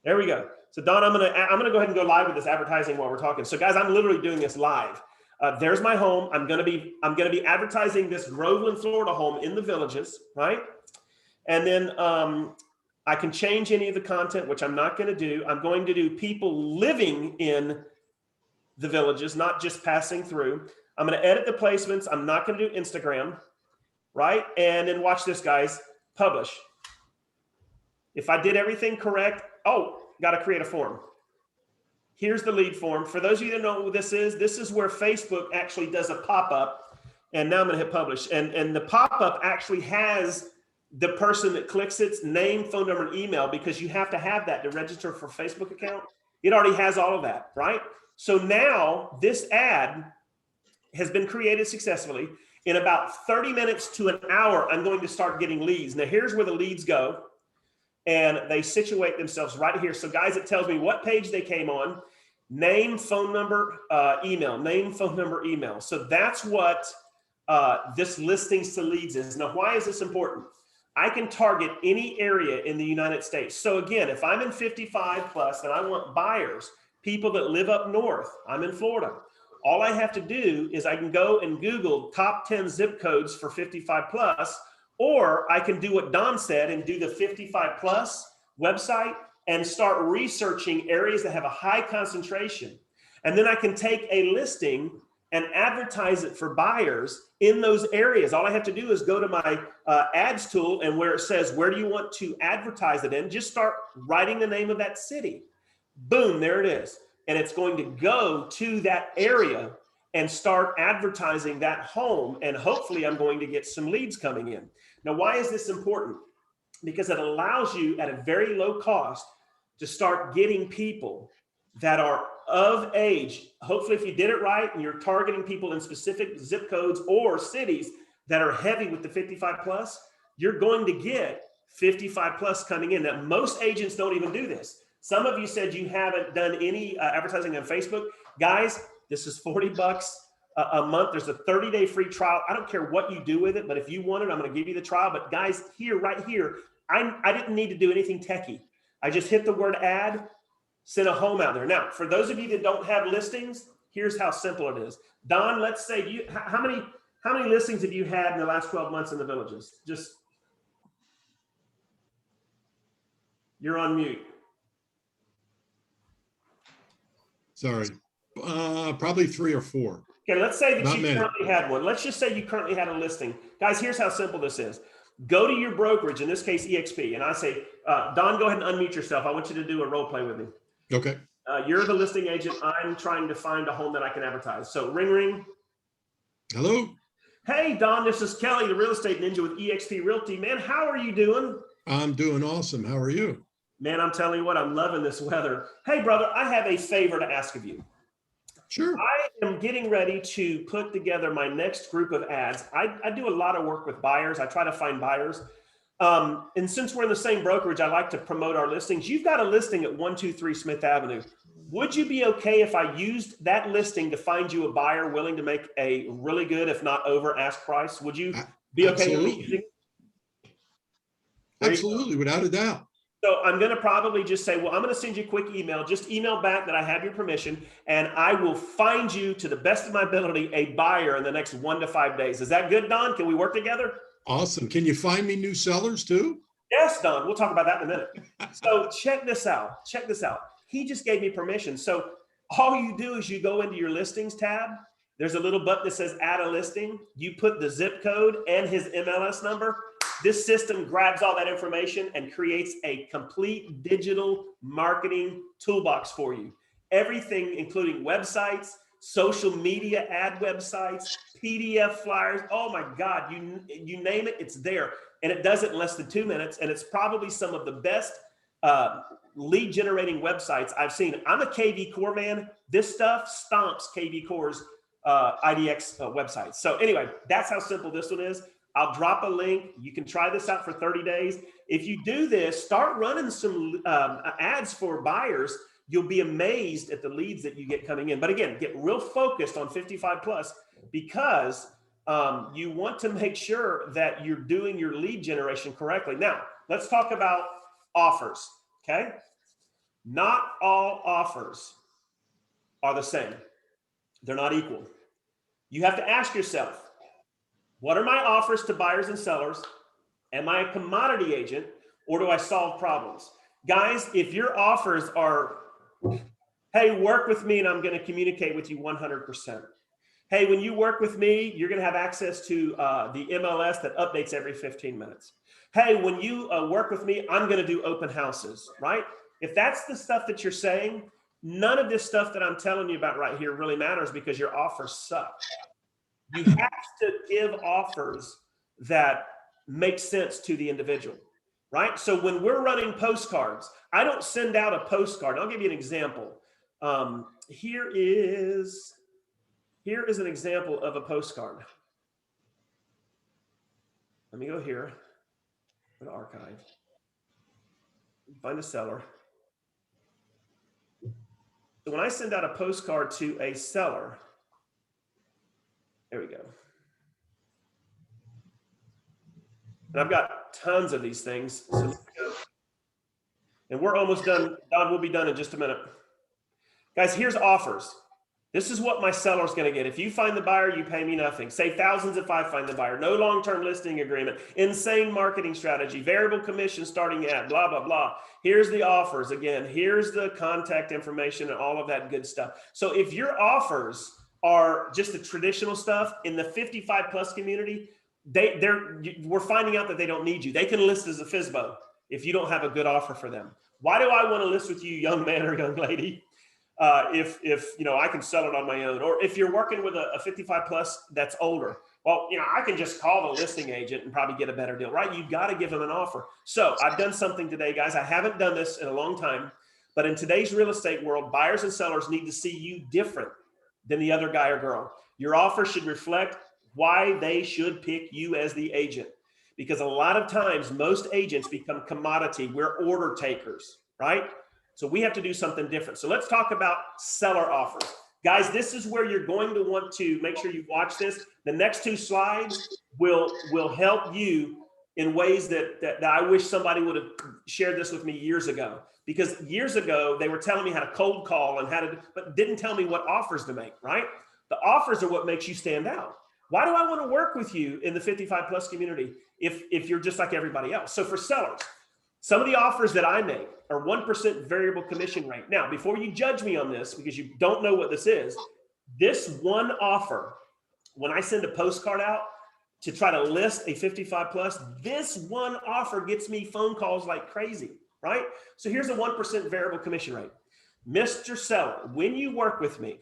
There we go. So Don, I'm gonna go ahead and go live with this advertising while we're talking. So guys, I'm literally doing this live. There's my home. I'm gonna be advertising this Groveland, Florida home in the Villages, right? And then I can change any of the content, which I'm not gonna do. I'm going to do people living in the Villages, not just passing through. I'm gonna edit the placements. I'm not gonna do Instagram. Right? And then watch this, guys. Publish. If I did everything correct, got to create a form. Here's the lead form. For those of you that know what this is where Facebook actually does a pop-up. And now I'm going to hit publish. And the pop-up actually has the person that clicks its name, phone number, and email because you have to have that to register for a Facebook account. It already has all of that, right? So now this ad has been created successfully. In about 30 minutes to an hour, I'm going to start getting leads. Now, here's where the leads go, and they situate themselves right here. So, guys, it tells me what page they came on, name, phone number, email, name, phone number, email. So that's what this listings to leads is. Now, why is this important? I can target any area in the United States. So, again, if I'm in 55 plus and I want buyers, people that live up north, I'm in Florida. All I have to do is I can go and Google top 10 zip codes for 55 plus, or I can do what Don said and do the 55 plus website and start researching areas that have a high concentration. And then I can take a listing and advertise it for buyers in those areas. All I have to do is go to my ads tool and where it says, where do you want to advertise it in? Just start writing the name of that city. Boom, there it is. And it's going to go to that area and start advertising that home. And hopefully I'm going to get some leads coming in. Now, why is this important? Because it allows you at a very low cost to start getting people that are of age. Hopefully, if you did it right and you're targeting people in specific zip codes or cities that are heavy with the 55 plus, you're going to get 55 plus coming in. Now, most agents don't even do this. Some of you said you haven't done any advertising on Facebook. Guys, this is $40 a month. There's a 30-day free trial. I don't care what you do with it, but if you want it, I'm going to give you the trial. But guys, right here, I didn't need to do anything techie. I just hit the word ad, send a home out there. Now, for those of you that don't have listings, here's how simple it is. Don, let's say how many listings have you had in the last 12 months in the villages? Just, you're on mute. Sorry. Probably 3 or 4. Okay, let's say that Not you many. currently had one. Let's just say you currently had a listing. Guys, here's how simple this is. Go to your brokerage, in this case, eXp, and I say, Don, go ahead and unmute yourself. I want you to do a role play with me. Okay. You're the listing agent. I'm trying to find a home that I can advertise. So ring, ring. Hello. Hey, Don, this is Kelly, the real estate ninja with eXp Realty. Man, how are you doing? I'm doing awesome. How are you? Man, I'm telling you what, I'm loving this weather. Hey, brother, I have a favor to ask of you. Sure. I am getting ready to put together my next group of ads. I do a lot of work with buyers. I try to find buyers. And since we're in the same brokerage, I like to promote our listings. You've got a listing at 123 Smith Avenue. Would you be okay if I used that listing to find you a buyer willing to make a really good, if not over ask price? Would you be okay with me using it? Absolutely, without a doubt. So I'm going to probably just say, well, I'm going to send you a quick email. Just email back that I have your permission, and I will find you, to the best of my ability, a buyer in the next 1 to 5 days. Is that good, Don? Can we work together? Awesome. Can you find me new sellers too? Yes, Don. We'll talk about that in a minute. So check this out. Check this out. He just gave me permission. So all you do is you go into your listings tab. There's a little button that says add a listing. You put the zip code and his MLS number. This system grabs all that information and creates a complete digital marketing toolbox for you. Everything, including websites, social media ad websites, PDF flyers. Oh my God, you name it, it's there. And it does it in less than 2 minutes. And it's probably some of the best lead generating websites I've seen. I'm a KV Core man. This stuff stomps KV Core's IDX websites. So anyway, that's how simple this one is. I'll drop a link. You can try this out for 30 days. If you do this, start running some ads for buyers. You'll be amazed at the leads that you get coming in. But again, get real focused on 55 plus, because you want to make sure that you're doing your lead generation correctly. Now, let's talk about offers, okay? Not all offers are the same. They're not equal. You have to ask yourself, what are my offers to buyers and sellers? Am I a commodity agent, or do I solve problems? Guys, if your offers are, hey, work with me and I'm going to communicate with you 100%. Hey, when you work with me, you're going to have access to the MLS that updates every 15 minutes. Hey, when you work with me, I'm going to do open houses, right? If that's the stuff that you're saying, none of this stuff that I'm telling you about right here really matters, because your offers suck. You have to give offers that make sense to the individual, right? So when we're running postcards, I don't send out a postcard. I'll give you an example. Here is an example of a postcard. Let me go here, go to archive, find a seller. So when I send out a postcard to a seller, there we go. And I've got tons of these things. So let's go. And we're almost done. Don, we'll be done in just a minute. Guys, here's offers. This is what my seller's going to get. If you find the buyer, you pay me nothing. Save thousands if I find the buyer. No long-term listing agreement. Insane marketing strategy. Variable commission starting at blah, blah, blah. Here's the offers. Again, here's the contact information and all of that good stuff. So if your offers are just the traditional stuff in the 55 plus community, we're finding out that they don't need you. They can list as a FSBO if you don't have a good offer for them. Why do I want to list with you, young man or young lady? If you know, I can sell it on my own, or if you're working with a 55 plus that's older, well, you know, I can just call the listing agent and probably get a better deal, right? You've got to give them an offer. So I've done something today, guys. I haven't done this in a long time, but in today's real estate world, buyers and sellers need to see you different than the other guy or girl. Your offer should reflect why they should pick you as the agent. Because a lot of times, most agents become commodity. We're order takers, right? So we have to do something different. So let's talk about seller offers. Guys, this is where you're going to want to make sure you watch this. The next 2 slides will help you in ways that I wish somebody would have shared this with me years ago. because years ago they were telling me how to cold call and but didn't tell me what offers to make, right? The offers are what makes you stand out. Why do I want to work with you in the 55 plus community if you're just like everybody else? So for sellers, some of the offers that I make are 1% variable commission rate. Now, before you judge me on this, because you don't know what this is, this one offer, when I send a postcard out to try to list a 55 plus, this one offer gets me phone calls like crazy, right? So here's a 1% variable commission rate. Mr. Seller, when you work with me,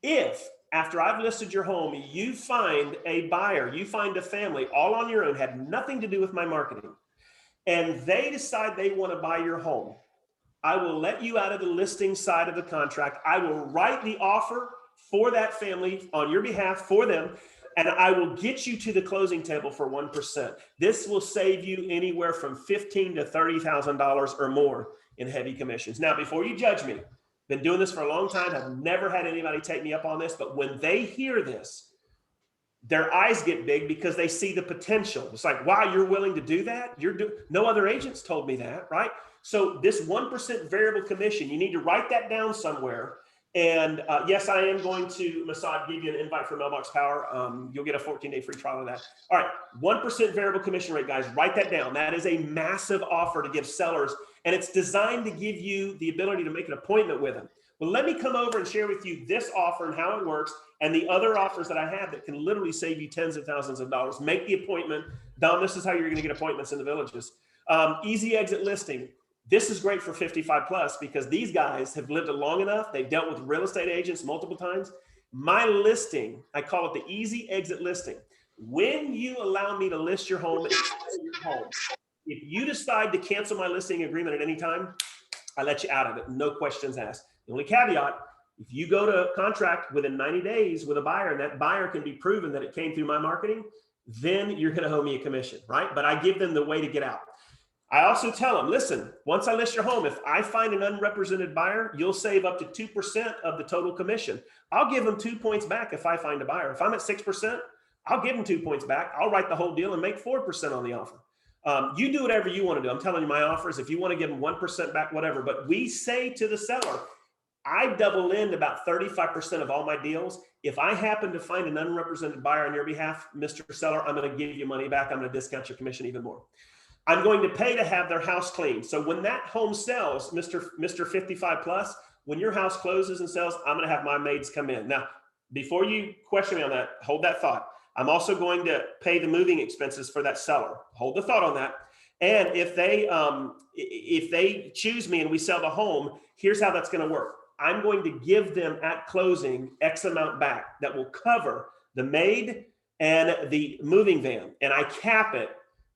if after I've listed your home, you find a buyer, you find a family all on your own, had nothing to do with my marketing, and they decide they want to buy your home, I will let you out of the listing side of the contract. I will write the offer for that family on your behalf for them, and I will get you to the closing table for 1%. This will save you anywhere from $15,000 to $30,000 or more in heavy commissions. Now, before you judge me, been doing this for a long time. I've never had anybody take me up on this, but when they hear this, their eyes get big because they see the potential. It's like, wow, you're willing to do that? No other agents told me that, right? So this 1% variable commission, you need to write that down somewhere. And yes, I am going to, Masad, give you an invite for Mailbox Power. You'll get a 14-day free trial of that. All right, 1% variable commission rate, guys. Write that down. That is a massive offer to give sellers, and it's designed to give you the ability to make an appointment with them. Well, let me come over and share with you this offer and how it works, and the other offers that I have that can literally save you tens of thousands of dollars. Make the appointment. Dom, this is how you're going to get appointments in the villages. Easy exit listing. This is great for 55 plus because these guys have lived long enough. They've dealt with real estate agents multiple times. My listing, I call it the easy exit listing. When you allow me to list your home, if you decide to cancel my listing agreement at any time, I let you out of it. No questions asked. The only caveat, if you go to contract within 90 days with a buyer and that buyer can be proven that it came through my marketing, then you're going to owe me a commission, right? But I give them the way to get out. I also tell them, listen, once I list your home, if I find an unrepresented buyer, you'll save up to 2% of the total commission. I'll give them 2 points back if I find a buyer. If I'm at 6%, I'll give them 2 points back. I'll write the whole deal and make 4% on the offer. You do whatever you want to do. I'm telling you my offers, if you want to give them 1% back, whatever. But we say to the seller, I double in about 35% of all my deals. If I happen to find an unrepresented buyer on your behalf, Mr. Seller, I'm going to give you money back. I'm going to discount your commission even more. I'm going to pay to have their house cleaned. So when that home sells, Mr. 55 plus, when your house closes and sells, I'm going to have my maids come in. Now, before you question me on that, hold that thought. I'm also going to pay the moving expenses for that seller. Hold the thought on that. And if they choose me and we sell the home, here's how that's going to work. I'm going to give them at closing X amount back that will cover the maid and the moving van. And I cap it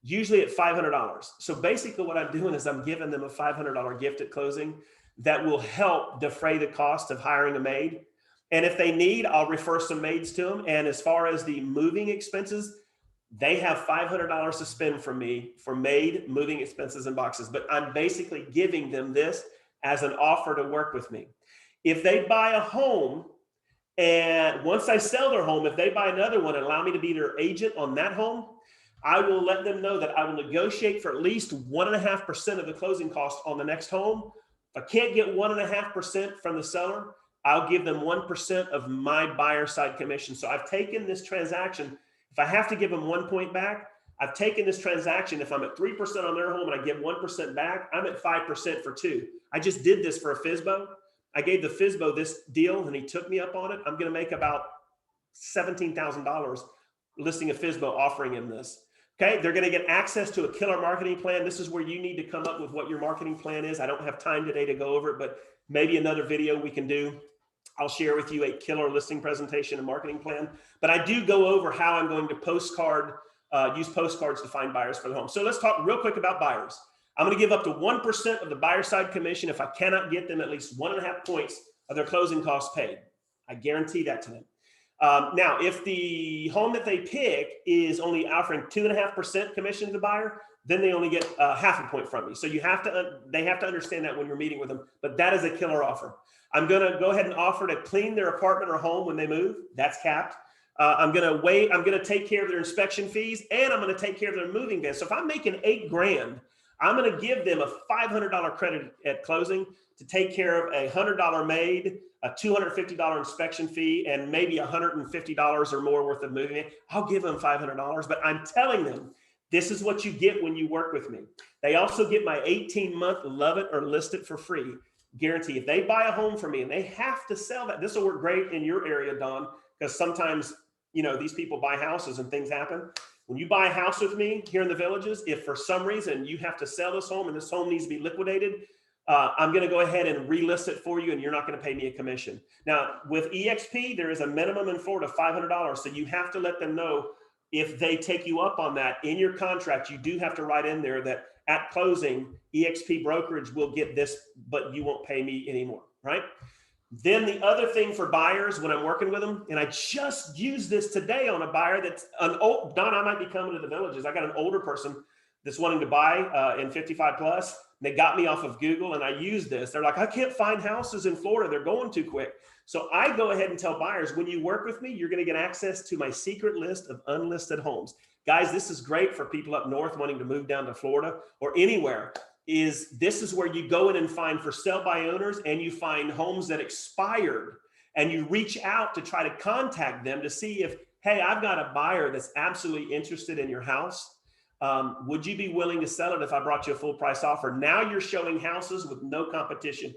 usually at $500. So basically what I'm doing is I'm giving them a $500 gift at closing that will help defray the cost of hiring a maid. And if they need, I'll refer some maids to them. And as far as the moving expenses, they have $500 to spend from me for maid, moving expenses, and boxes. But I'm basically giving them this as an offer to work with me. If they buy a home, and once I sell their home, if they buy another one and allow me to be their agent on that home, I will let them know that I will negotiate for at least 1.5% of the closing cost on the next home. If I can't get 1.5% from the seller, I'll give them 1% of my buyer side commission. So I've taken this transaction. If I have to give them 1 point back, I've taken this transaction. If I'm at 3% on their home and I get 1% back, I'm at 5% for 2. I just did this for a FSBO. I gave the FSBO this deal and he took me up on it. I'm going to make about $17,000 listing a FSBO offering him this. Okay, they're going to get access to a killer marketing plan. This is where you need to come up with what your marketing plan is. I don't have time today to go over it, but maybe another video we can do. I'll share with you a killer listing presentation and marketing plan. But I do go over how I'm going to use postcards to find buyers for the home. So let's talk real quick about buyers. I'm going to give up to 1% of the buyer side commission if I cannot get them at least 1.5 points of their closing costs paid. I guarantee that to them. Now, if the home that they pick is only offering 2.5% commission to the buyer, then they only get 0.5 point from me. So they have to understand that when you're meeting with them, but that is a killer offer. I'm going to go ahead and offer to clean their apartment or home when they move. That's capped. I'm going to take care of their inspection fees, and I'm going to take care of their moving van. So if I'm making $8,000 I'm going to give them a $500 credit at closing to take care of a $100 maid, a $250 inspection fee, and maybe $150 or more worth of moving it. I'll give them $500, but I'm telling them, this is what you get when you work with me. They also get my 18-month love it or list it for free guarantee. If they buy a home from me and they have to sell that, this will work great in your area, Don, because sometimes, you know, these people buy houses and things happen. When you buy a house with me here in the Villages, if for some reason you have to sell this home and this home needs to be liquidated, I'm going to go ahead and relist it for you, and you're not going to pay me a commission. Now, with eXp, there is a minimum in Florida of $500, so you have to let them know if they take you up on that in your contract. You do have to write in there that at closing, eXp brokerage will get this, but you won't pay me anymore, right? Then the other thing for buyers when I'm working with them, and I just used this today on a buyer that's an old, Don, I might be coming to the Villages. I got an older person that's wanting to buy in 55 plus. They got me off of Google, and I used this. They're like, I can't find houses in Florida. They're going too quick. So I go ahead and tell buyers, when you work with me, you're going to get access to my secret list of unlisted homes. Guys, this is great for people up north wanting to move down to Florida or anywhere. This is where you go in and find for sale by owners, and you find homes that expired, and you reach out to try to contact them to see if, hey, I've got a buyer that's absolutely interested in your house. Would you be willing to sell it if I brought you a full price offer? Now you're showing houses with no competition.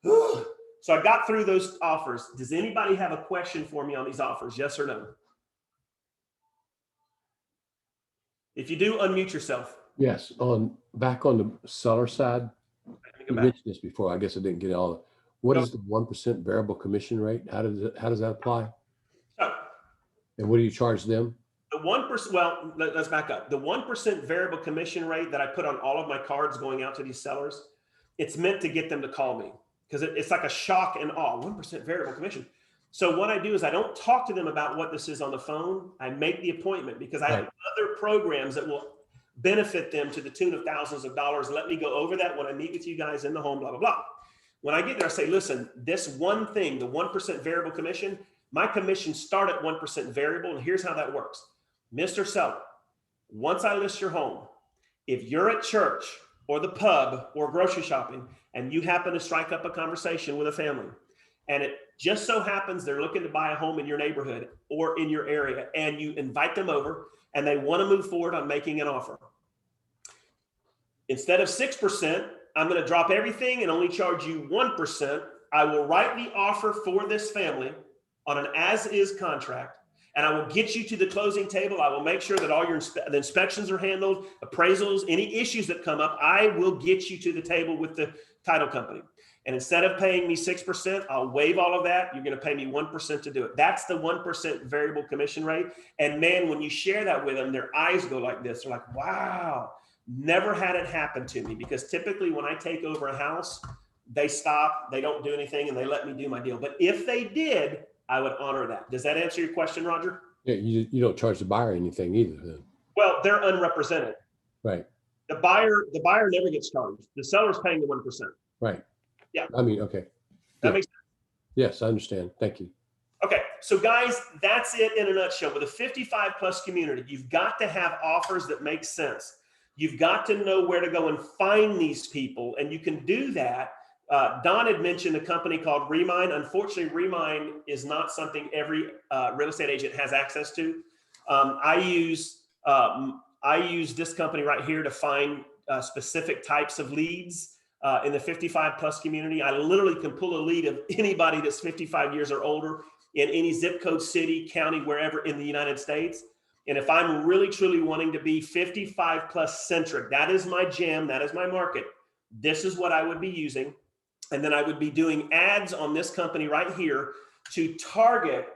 So I got through those offers. Does anybody have a question for me on these offers? Yes or no? If you do, unmute yourself. Yes, back on the seller side, you mentioned this before. I guess I didn't get all of it. What is the 1% variable commission rate? How does that apply? So, And what do you charge them? the 1%, well, let's back up. The 1% variable commission rate that I put on all of my cards going out to these sellers, it's meant to get them to call me, because it's like a shock and awe. 1% variable commission. So what I do is I don't talk to them about what this is on the phone. I make the appointment, because I have other programs that will benefit them to the tune of thousands of dollars. Let me go over that when I meet with you guys in the home, blah, blah, blah. When I get there, I say, listen, this one thing, the 1% variable commission, my commissions start at 1% variable. And here's how that works. Mr. Seller, once I list your home, if you're at church or the pub or grocery shopping, and you happen to strike up a conversation with a family, and it just so happens they're looking to buy a home in your neighborhood or in your area, and you invite them over and they want to move forward on making an offer, instead of 6%, I'm going to drop everything and only charge you 1%. I will write the offer for this family on an as-is contract, and I will get you to the closing table. I will make sure that all your the inspections are handled, appraisals, any issues that come up, I will get you to the table with the title company. And instead of paying me 6%, I'll waive all of that. You're going to pay me 1% to do it. That's the 1% variable commission rate. And man, when you share that with them, their eyes go like this. They're like, wow, never had it happen to me. Because typically when I take over a house, they stop, they don't do anything, and they let me do my deal. But if they did, I would honor that. Does that answer your question, Roger? Yeah, you don't charge the buyer anything either then. Well, they're unrepresented. Right. The buyer never gets charged. The seller's paying the 1%. Right. Yeah. I mean, okay. That makes sense. Yes, I understand. Thank you. Okay, so guys, that's it in a nutshell. With a 55 plus community, you've got to have offers that make sense. You've got to know where to go and find these people, and you can do that. Don had mentioned a company called Remine. Unfortunately, Remine is not something every real estate agent has access to. I use this company right here to find specific types of leads in the 55 plus community. I literally can pull a lead of anybody that's 55 years or older in any zip code, city, county, wherever in the United States. And if I'm really, truly wanting to be 55 plus centric, that is my jam, that is my market, this is what I would be using. And then I would be doing ads on this company right here to target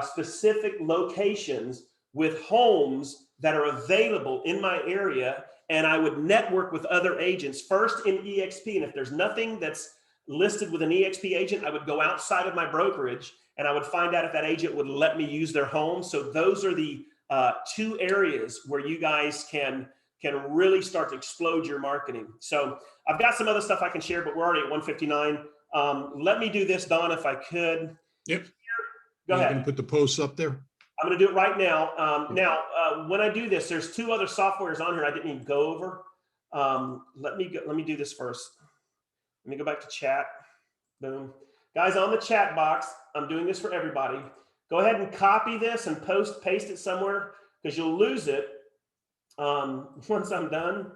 specific locations with homes that are available in my area. And I would network with other agents first in eXp. And if there's nothing that's listed with an eXp agent, I would go outside of my brokerage and I would find out if that agent would let me use their home. So those are the two areas where you guys can really start to explode your marketing. So I've got some other stuff I can share, but we're already at 1:59. Let me do this, Don, if I could. Yep. Go ahead. You can put the posts up there. I'm going to do it right now. When I do this, there's two other softwares on here I didn't even go over. Let me do this first. Let me go back to chat. Boom. Guys, on the chat box, I'm doing this for everybody. Go ahead and copy this and paste it somewhere, because you'll lose it once I'm done.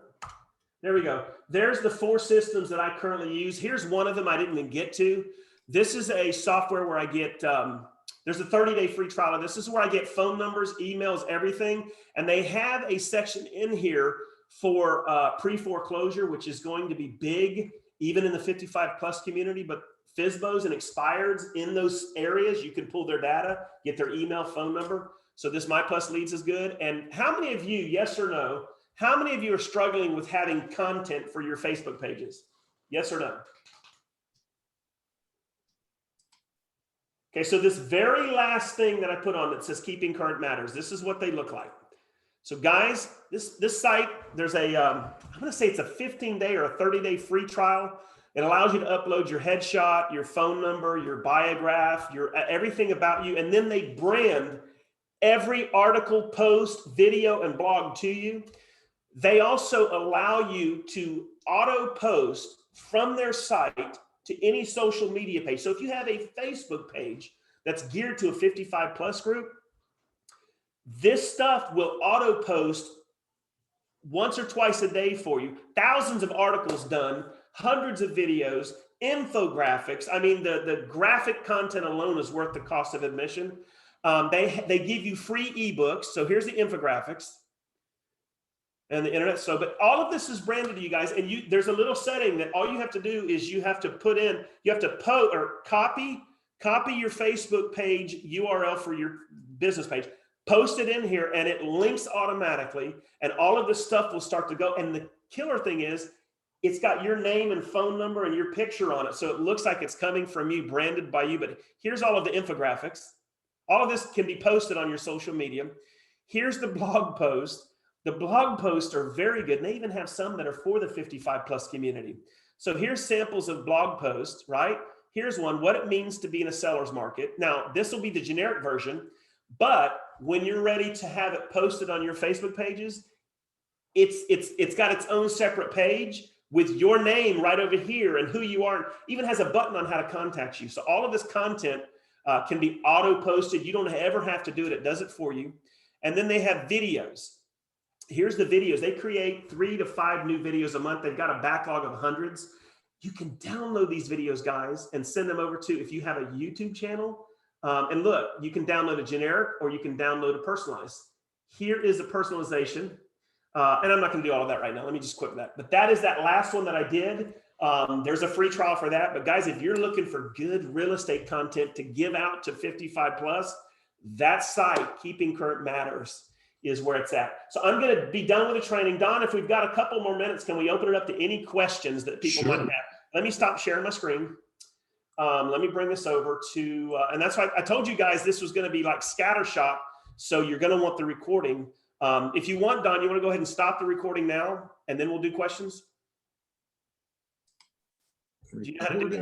There we go. There's the 4 systems that I currently use. Here's one of them I didn't even get to. This is a software where I get, there's a 30-day free trial of this. This is where I get phone numbers, emails, everything. And they have a section in here for pre-foreclosure, which is going to be big, even in the 55+ community. But FSBOs and expireds in those areas, you can pull their data, get their email, phone number. So this My Plus Leads is good. And how many of you, yes or no, how many of you are struggling with having content for your Facebook pages? Yes or no? Okay, so this very last thing that I put on that says keeping current matters, this is what they look like. So guys, this site, there's a, I'm gonna say it's a 15-day or a 30-day free trial. It allows you to upload your headshot, your phone number, your biograph, your everything about you, and then they brand every article, post, video, and blog to you. They also allow you to auto post from their site to any social media page. So if you have a Facebook page that's geared to a 55+ group, this stuff will auto post once or twice a day for you. Thousands of articles done, hundreds of videos, infographics. I mean, the graphic content alone is worth the cost of admission. They give you free ebooks. So here's the infographics and the internet. So, but all of this is branded to you guys. And there's a little setting that all you have to do is you have to put in, you have to post or copy your Facebook page URL for your business page, post it in here, and it links automatically. And all of this stuff will start to go. And the killer thing is, it's got your name and phone number and your picture on it. So it looks like it's coming from you, branded by you. But here's all of the infographics. All of this can be posted on your social media. Here's the blog post. The blog posts are very good. And they even have some that are for the 55+ community. So here's samples of blog posts, right? Here's one, what it means to be in a seller's market. Now, this will be the generic version, but when you're ready to have it posted on your Facebook pages, it's got its own separate page with your name right over here and who you are. It even has a button on how to contact you. So all of this content can be auto posted. You don't ever have to do it. It does it for you. And then they have videos. Here's the videos. They create 3 to 5 new videos a month. They've got a backlog of hundreds. You can download these videos, guys, and send them over to, if you have a YouTube channel. And look, you can download a generic or you can download a personalized. Here is the personalization. And I'm not going to do all of that right now. Let me just quit that. But that is that last one that I did. There's a free trial for that. But guys, if you're looking for good real estate content to give out to 55+, that site, Keeping Current Matters, is where it's at. So I'm going to be done with the training. Don, if we've got a couple more minutes, can we open it up to any questions that people might have? Let me stop sharing my screen. Let me bring this over to, and that's why I told you guys this was going to be like scattershot. So you're going to want the recording. If you want, Don, you want to go ahead and stop the recording now, and then we'll do questions? Do you know how to do that?